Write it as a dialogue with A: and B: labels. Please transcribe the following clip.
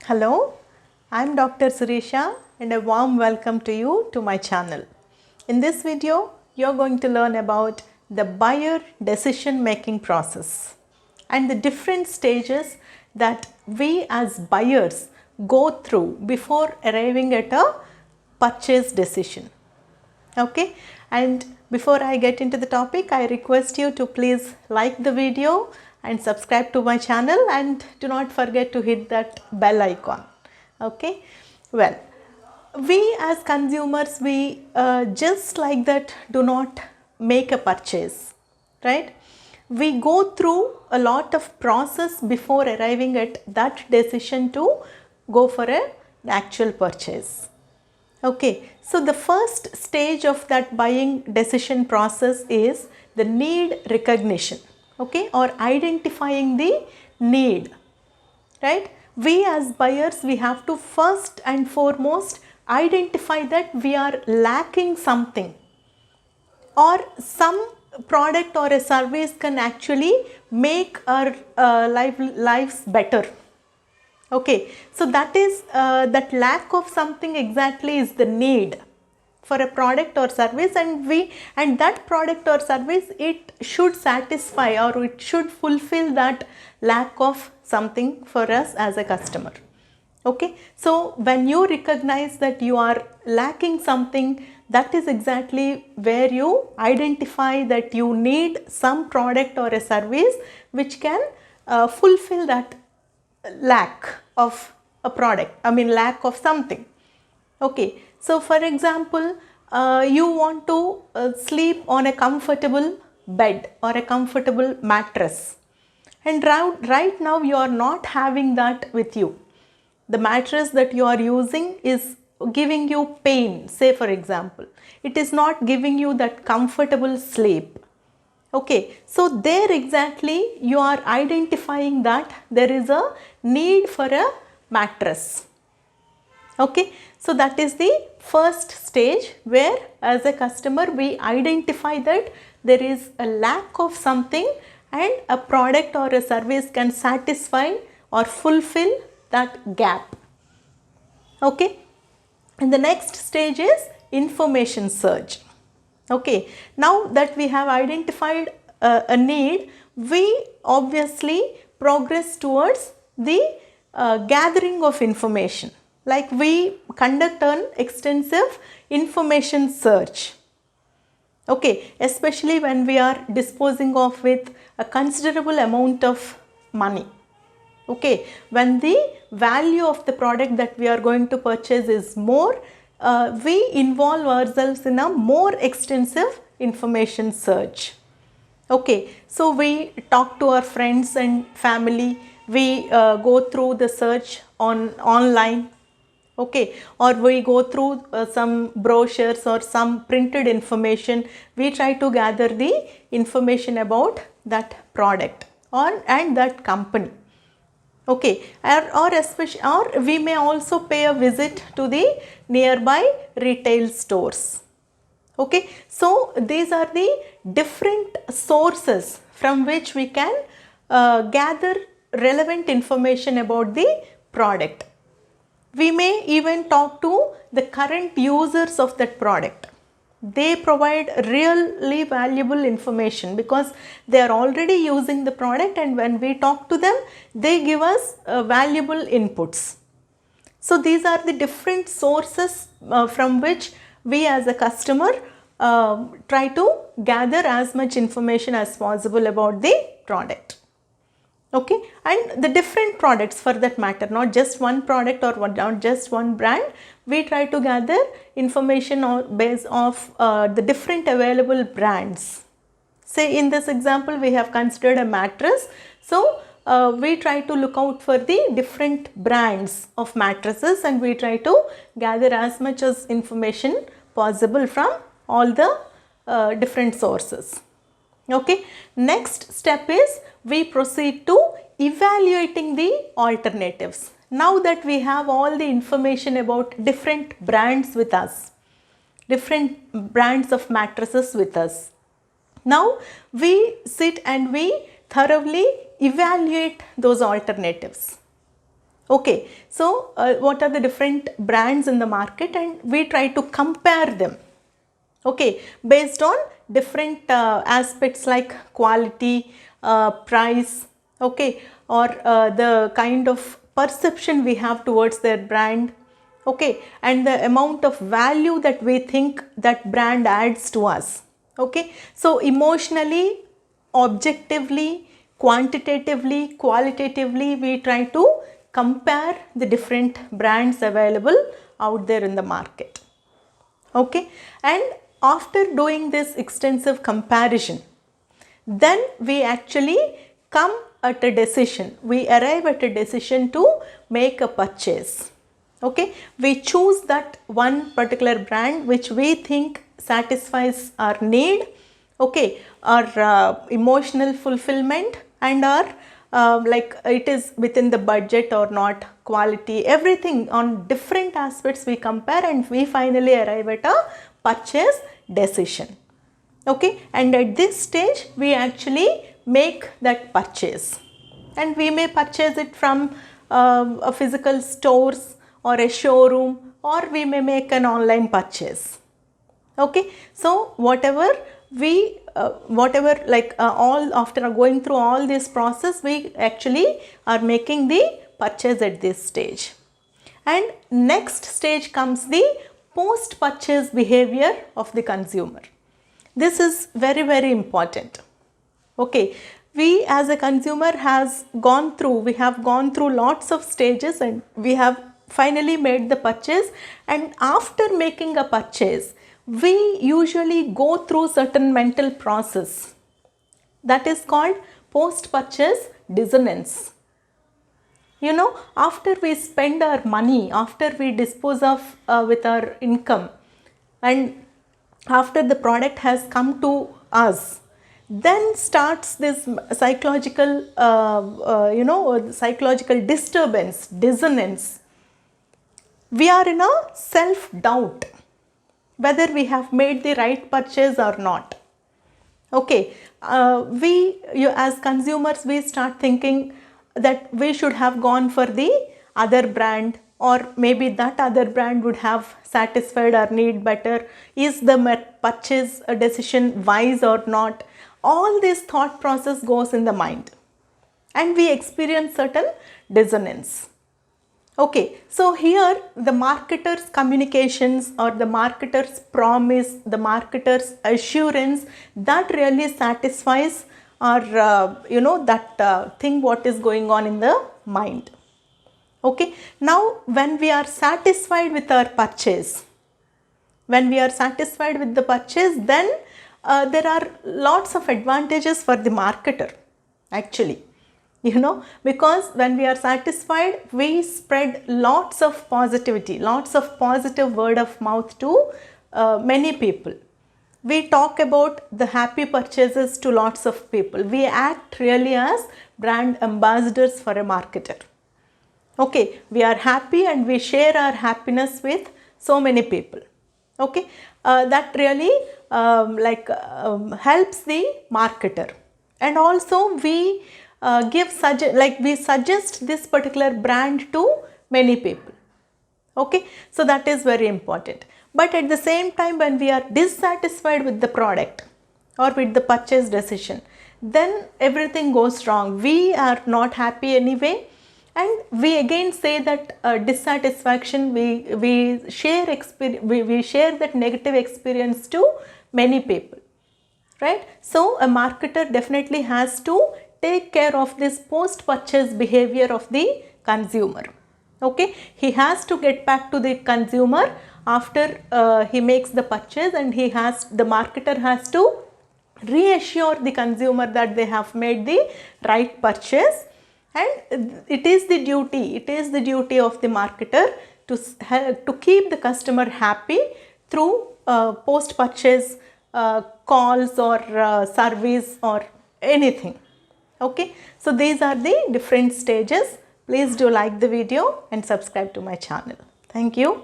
A: Hello, I am Dr. Suresha and a warm welcome to you to my channel. In this video, you are going to learn about the buyer decision making process and the different stages that we as buyers go through before arriving at a purchase decision. Okay, and before I get into the topic, I request you to please like the video and subscribe to my channel, and do not forget to hit that bell icon. Okay, well, we as consumers, we just like that do not make a purchase, right? We go through a lot of process before arriving at that decision to go for an actual purchase. Okay, so the first stage of that buying decision process is the need recognition, okay, or identifying the need, right? We as buyers, we have to first and foremost identify that we are lacking something, or some product or a service can actually make our lives better. Okay, so that is that lack of something exactly is the need for a product or service, and that product or service, it should satisfy or it should fulfill that lack of something for us as a customer. Okay, so when you recognize that you are lacking something, that is exactly where you identify that you need some product or a service which can fulfill that lack of a product, lack of something. Okay, so for example, you want to sleep on a comfortable bed or a comfortable mattress, and right now you are not having that with you. The mattress that you are using is giving you pain, say for example. It is not giving you that comfortable sleep. Okay, so there exactly you are identifying that there is a need for a mattress. Okay, so that is the first stage where as a customer we identify that there is a lack of something and a product or a service can satisfy or fulfill that gap. Okay, and the next stage is information search. Okay, now that we have identified a need, we obviously progress towards the gathering of information. Like we conduct an extensive information search. Okay, especially when we are disposing of with a considerable amount of money. Okay, when the value of the product that we are going to purchase is more, we involve ourselves in a more extensive information search. Okay, so we talk to our friends and family, we go through the search online, okay, or we go through some brochures or some printed information. We try to gather the information about that product and that company. Okay, or we may also pay a visit to the nearby retail stores. Okay, so these are the different sources from which we can gather relevant information about the product. We may even talk to the current users of that product. They provide really valuable information because they are already using the product, and when we talk to them, they give us valuable inputs. So these are the different sources from which we as a customer try to gather as much information as possible about the product. Okay, and the different products for that matter, not just one product or not just one brand, we try to gather information on base of the different available brands. Say in this example, we have considered a mattress, so we try to look out for the different brands of mattresses, and we try to gather as much as information possible from all the different sources. Okay, next step is we proceed to evaluating the alternatives. Now that we have all the information about different brands with us, different brands of mattresses with us, now we sit and we thoroughly evaluate those alternatives. Okay, so what are the different brands in the market, and we try to compare them, okay, based on different aspects like quality, price, okay, or the kind of perception we have towards their brand, okay, and the amount of value that we think that brand adds to us, okay. So emotionally, objectively, quantitatively, qualitatively, we try to compare the different brands available out there in the market, okay. And after doing this extensive comparison, then we actually come at a decision, we arrive at a decision to make a purchase, okay. We choose that one particular brand which we think satisfies our need, okay, our emotional fulfillment, and our like it is within the budget or not, quality, everything on different aspects we compare, and we finally arrive at a purchase decision, okay. And at this stage we actually make that purchase, and we may purchase it from a physical stores or a showroom, or we may make an online purchase, okay. So whatever we all after going through all this process, we actually are making the purchase at this stage. And next stage comes the post purchase behavior of the consumer. This is very, very important, okay. We as a consumer we have gone through lots of stages, and we have finally made the purchase. And after making a purchase, we usually go through certain mental process that is called post purchase dissonance. You know, after we spend our money, after we dispose of with our income, and after the product has come to us, then starts this psychological psychological disturbance, dissonance. We are in a self doubt whether we have made the right purchase or not, okay. As consumers, we start thinking that we should have gone for the other brand, or maybe that other brand would have satisfied our need better. Is the purchase decision wise or not? All this thought process goes in the mind, and we experience certain dissonance, okay. So here the marketer's communications, or the marketer's promise, the marketer's assurance, that really satisfies our that thing what is going on in the mind, okay. Now when we are satisfied with our purchase, then there are lots of advantages for the marketer actually, because when we are satisfied, we spread lots of positivity, lots of positive word of mouth to many people. We talk about the happy purchases to lots of people. We act really as brand ambassadors for a marketer, okay. We are happy and we share our happiness with so many people, okay. That really helps the marketer. And also we we suggest this particular brand to many people, okay. So that is very important. But at the same time, when we are dissatisfied with the product or with the purchase decision, then everything goes wrong. We are not happy anyway, and we again say that dissatisfaction, we share that negative experience to many people, right. So a marketer definitely has to take care of this post purchase behavior of the consumer, okay. He has to get back to the consumer after he makes the purchase, and the marketer has to reassure the consumer that they have made the right purchase. And it is the duty of the marketer to keep the customer happy through post purchase calls or service or anything, okay. So these are the different stages. Please do like the video and subscribe to my channel. Thank you.